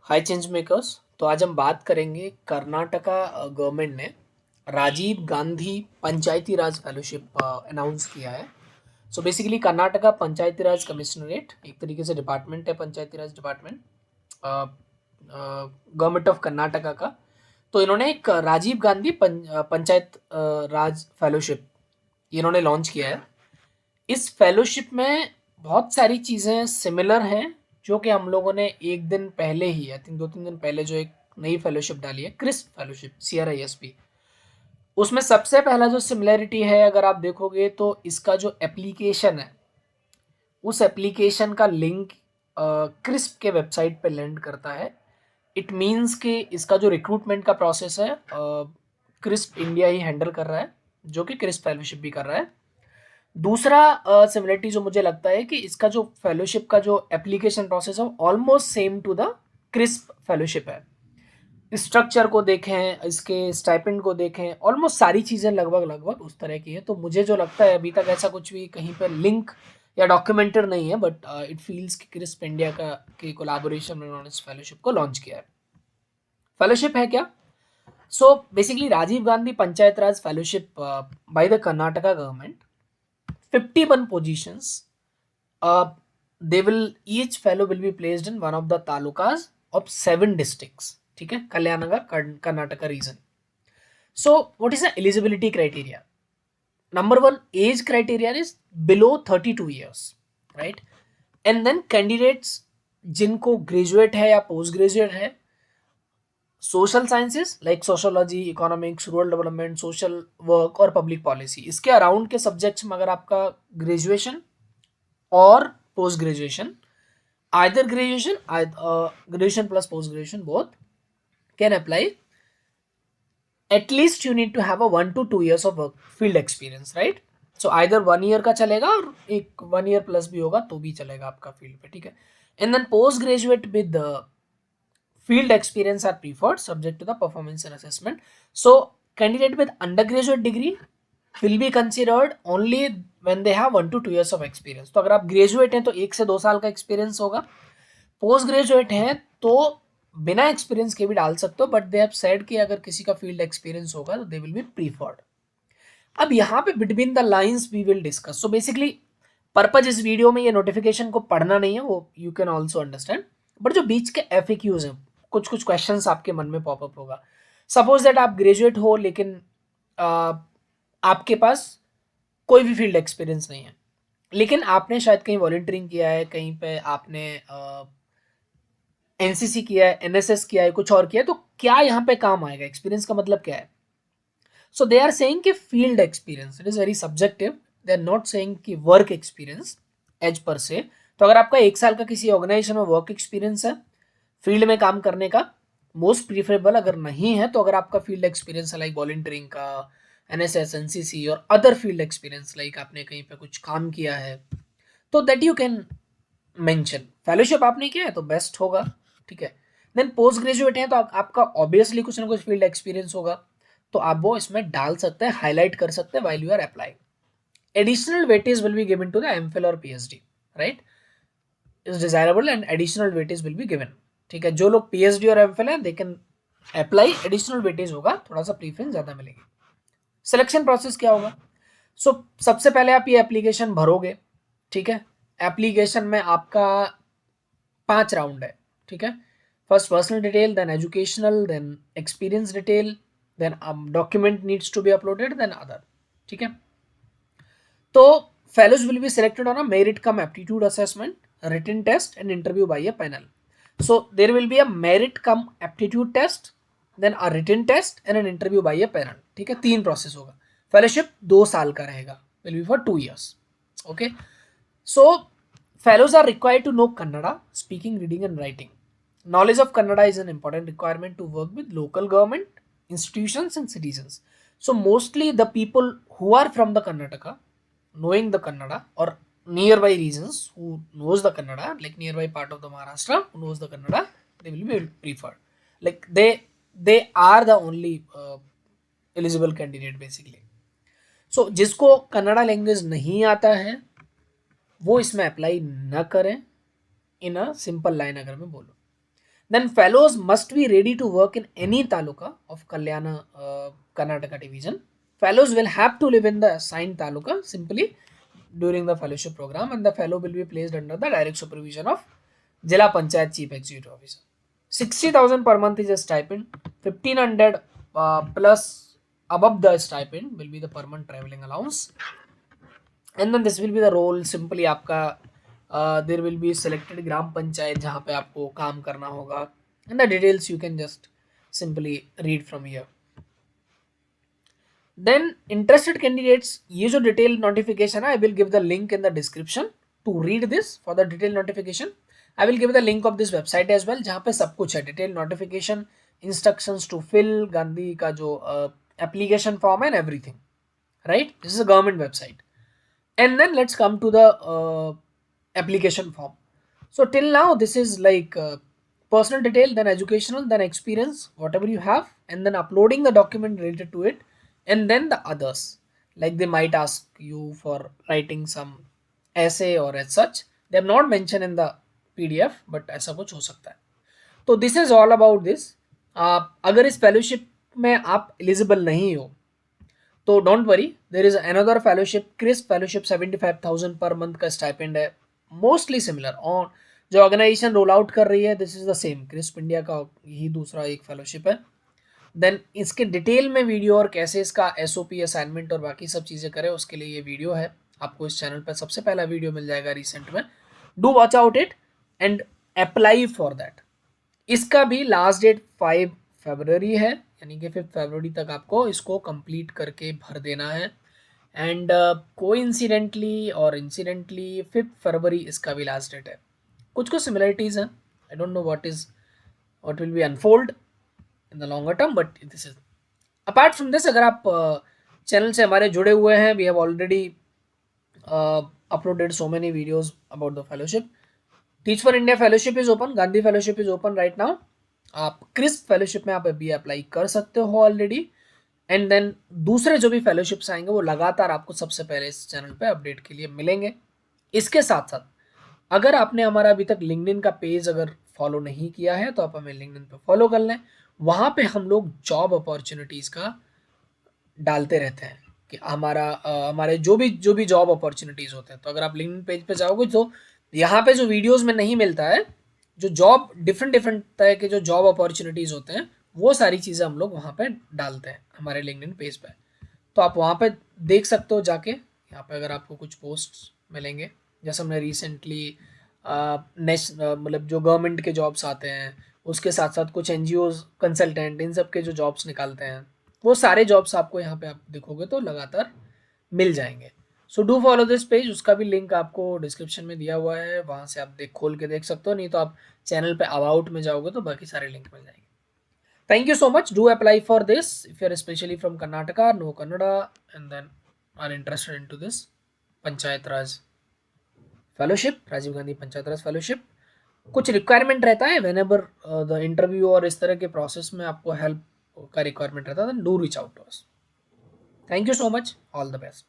हाय change makers. तो आज हम बात करेंगे कर्नाटका गवर्नमेंट ने राजीव गांधी पंचायती राज फेलोशिप अनाउंस किया है। सो बेसिकली कर्नाटका पंचायती राज कमिश्नरेट एक तरीके से डिपार्टमेंट है, पंचायती राज डिपार्टमेंट गवर्नमेंट ऑफ कर्नाटका का। तो इन्होंने एक राजीव गांधी पंचायत राज फेलोशिप इन्होंने लॉन्च किया है। इस फेलोशिप में बहुत सारी चीज़ें सिमिलर हैं जो कि हम लोगों ने एक दिन पहले ही, आई थिंक 2-3 दिन पहले जो एक नई फेलोशिप डाली है, क्रिस्प फेलोशिप, CRISP। उसमें सबसे पहला जो सिमिलरिटी है, अगर आप देखोगे तो इसका जो एप्लीकेशन है, उस एप्लीकेशन का लिंक क्रिस्प के वेबसाइट पे लैंड करता है। इट मीन्स कि इसका जो रिक्रूटमेंट का प्रोसेस है क्रिस्प इंडिया ही हैंडल कर रहा है, जो कि क्रिस्प फेलोशिप भी कर रहा है। दूसरा सिमिलरिटी जो मुझे लगता है कि इसका जो फेलोशिप का जो एप्लीकेशन प्रोसेस है almost same to the crisp fellowship है। स्ट्रक्चर को देखें, इसके स्टाइपेंड को देखें, ऑलमोस्ट सारी चीज़ें लगभग लगभग उस तरह की है। तो मुझे जो लगता है, अभी तक ऐसा कुछ भी कहीं पर लिंक या डॉक्यूमेंटेड नहीं है, बट इट फील्स कि क्रिस्प इंडिया का की कोलैबोरेशन में उन्होंने इस फेलोशिप को लॉन्च किया है। फेलोशिप है क्या? So basically Rajiv Gandhi Panchayat Raj fellowship by the Karnataka government, 51 positions. They will each fellow will be placed in one of the talukas of 7 districts. ठीक है, Kalyana Karnataka region. So what is the eligibility criteria? Number one, age criteria is below 32 years, right? And then candidates जिनको graduate है या post graduate है, social sciences like sociology, economics, rural development, social work और public policy, इसके around के subjects में अगर आपका ग्रेजुएशन और post graduation, either graduation plus post graduation both can apply. At least you need to have a 1 to 2 years of work field experience, right? So either 1 year का चलेगा और एक 1 year plus भी होगा तो भी चलेगा आपका फील्ड पे, ठीक है? And then post graduate with the field experience are preferred subject to the performance and assessment. So candidate with undergraduate degree will be considered only when they have 1 to 2 years of experience. तो अगर आप graduate हैं तो 1 से 2 साल का experience होगा। Post graduate हैं तो बिना एक्सपीरियंस के भी डाल सकते हो, बट दे हैव सेड कि अगर किसी का फील्ड एक्सपीरियंस होगा तो दे विल बी प्रीफर्ड। अब यहाँ पे between the lines we will discuss. So basically purpose इस वीडियो में ये नोटिफिकेशन को पढ़ना नहीं है, वो you can also understand, but जो बीच के FAQs हैं, कुछ कुछ क्वेश्चन आपके मन में पॉपअप होगा। सपोज दैट आप ग्रेजुएट हो लेकिन आपके पास कोई भी फील्ड एक्सपीरियंस नहीं है, लेकिन आपने शायद कहीं वॉलंटियरिंग किया है, कहीं पे आपने NCC किया है, NSS किया है, कुछ और किया है, तो क्या यहाँ पे काम आएगा? एक्सपीरियंस का मतलब क्या है? सो दे आर सेइंग कि field experience, it is very subjective. They are not saying कि work experience as per se. तो अगर आपका 1 साल का किसी ऑर्गेनाइजेशन में वर्क एक्सपीरियंस है फील्ड में काम करने का, मोस्ट प्रीफरेबल। अगर नहीं है तो अगर आपका फील्ड एक्सपीरियंस है लाइक वॉलंटियरिंग का, NSS, NCC और अदर फील्ड एक्सपीरियंस, लाइक आपने कहीं पे कुछ काम किया है, तो that you can mention. Fellowship आपने किया है तो बेस्ट होगा, ठीक है? देन पोस्ट ग्रेजुएट है तो आपका ऑब्वियसली कुछ ना कुछ फील्ड एक्सपीरियंस होगा, तो आप वो इसमें डाल सकते हैं, हाईलाइट कर सकते हैं while you are applying. Additional weightage will be given to the MPhil और PhD, right? Is desirable and additional weightage will be given, ठीक है? जो लोग PhD और MPhil है they can apply, additional weightage होगा, थोड़ा सा प्रीफरेंस ज्यादा मिलेगी। सिलेक्शन प्रोसेस क्या होगा? सबसे पहले आप ये एप्लीकेशन भरोगे, ठीक है? एप्लीकेशन में आपका 5 राउंड है, ठीक है? First personal detail, then educational, then experience detail, then document needs to be uploaded, then other, ठीक है? तो fellows will be selected on a merit cum aptitude assessment, written test and interview by a panel. So there will be a merit cum aptitude test, then a written test and an interview by a panel, ठीक है? 3 process होगा। Fellowship 2 साल का रहेगा, will be for 2 years, okay? So fellows are required to know Kannada, speaking, reading and writing. Knowledge of Kannada is an important requirement to work with local government, institutions and citizens. So mostly the people who are from the Karnataka, knowing the Kannada, or nearby regions who knows the Kannada, like nearby part of the Maharashtra who knows the Kannada, they will be preferred. Like they are the only eligible candidate basically. So जिसको Kannada language नहीं आता है वो इसमें apply न करें, इन a simple line अगर मैं बोलूँ। Then fellows must be ready to work in any taluka of Kalyana Karnataka division. Fellows will have to live in the assigned taluka simply during the fellowship program, and the fellow will be placed under the direct supervision of Jila Panchayat Chief Executive Officer. 60,000 per month is a stipend. 1,500 plus above the stipend will be the per month traveling allowance. And then this will be the role. Simply आपका there will be selected ग्राम पंचायत जहाँ पे आपको काम करना होगा, and the details you can just simply read from here. Then interested candidates, ये जो detailed notification है, I will give the link in the description to read this. For the detailed notification I will give the link of this website as well, जहाँ पे सब कुछ है, detailed notification, instructions to fill, Gandhi का जो application form and everything, right? This is a government website. And then let's come to the application form. So till now this is like personal detail, then educational, then experience, whatever you have, and then uploading the document related to it, and then the others, like they might ask you for writing some essay or as such. They have not mentioned in the PDF, but ऐसा कुछ हो सकता है. तो this is all about this. अगर इस fellowship में आप एलिजिबल नहीं हो तो don't worry, there is another fellowship, Crisp fellowship, 75,000 per month का स्टाइपेंड है, मोस्टली सिमिलर. और जो ऑर्गेनाइजेशन रोल आउट कर रही है, this is the same, crisp India का ही दूसरा एक फेलोशिप है. देन इसके डिटेल में वीडियो और कैसे इसका SOP असाइनमेंट और बाकी सब चीज़ें करें, उसके लिए ये वीडियो है. आपको इस चैनल पर सबसे पहला वीडियो मिल जाएगा रिसेंट में. Do watch out it and apply for that. इसका भी लास्ट डेट 5 फरवरी है, यानी कि 5 फरवरी तक आपको इसको कंप्लीट करके भर देना है. एंड कोइंसिडेंटली और इंसिडेंटली 5 फरवरी इसका भी लास्ट डेट है. कुछ कुछ सिमिलरिटीज़ हैं. I don't know what will be unfold in the longer term, but this is. Apart from this, अगर आप चैनल से हमारे जुड़े हुए हैं, we have already uploaded so many videos about the fellowship. Teach for India fellowship is open, Gandhi fellowship is open right now. आप Crisp fellowship में आप अभी अप्लाई कर सकते हो ऑलरेडी. एंड देन दूसरे जो भी फेलोशिप्स आएंगे वो लगातार आपको सबसे पहले इस चैनल पे अपडेट के लिए मिलेंगे. इसके साथ साथ अगर आपने हमारा अभी तक लिंक्डइन का पेज अगर फॉलो नहीं किया है तो आप हमें लिंक्डइन पे फॉलो कर लें. वहाँ पे हम लोग जॉब अपॉर्चुनिटीज़ का डालते रहते हैं कि हमारे जो भी जॉब अपॉर्चुनिटीज़ होते हैं. तो अगर आप लिंक्डइन पेज पे जाओगे तो यहाँ पे जो वीडियोस में नहीं मिलता है, जो जॉब डिफरेंट तरह के जो जॉब अपॉर्चुनिटीज़ होते हैं, वो सारी चीज़ें हम लोग वहाँ पे डालते हैं हमारे लिंक्डइन पेज पे. तो आप वहाँ पे देख सकते हो जाके. यहाँ पे अगर आपको कुछ पोस्ट्स मिलेंगे, जैसे हमने रिसेंटली मतलब जो गवर्नमेंट के जॉब्स आते हैं, उसके साथ साथ कुछ NGOs कंसल्टेंट, इन सब के जो जॉब्स निकालते हैं, वो सारे जॉब्स आपको यहाँ पे आप देखोगे तो लगातार मिल जाएंगे. So do follow this page. उसका भी लिंक आपको डिस्क्रिप्शन में दिया हुआ है, वहाँ से आप खोल के देख सकते हो. नहीं तो आप चैनल पे अबाउट में जाओगे तो बाकी सारे लिंक मिल जाएंगे. Thank you so much. Do apply for this if you are specially from Karnataka, know Kannada, and then are interested into this Panchayat Raj fellowship, Rajiv Gandhi Panchayat Raj fellowship. कुछ रिक्वायरमेंट रहता है वेन एवर द इंटरव्यू और इस तरह के प्रोसेस में आपको हेल्प का रिक्वायरमेंट रहता है, do reach out to us. Thank you so much. All the best.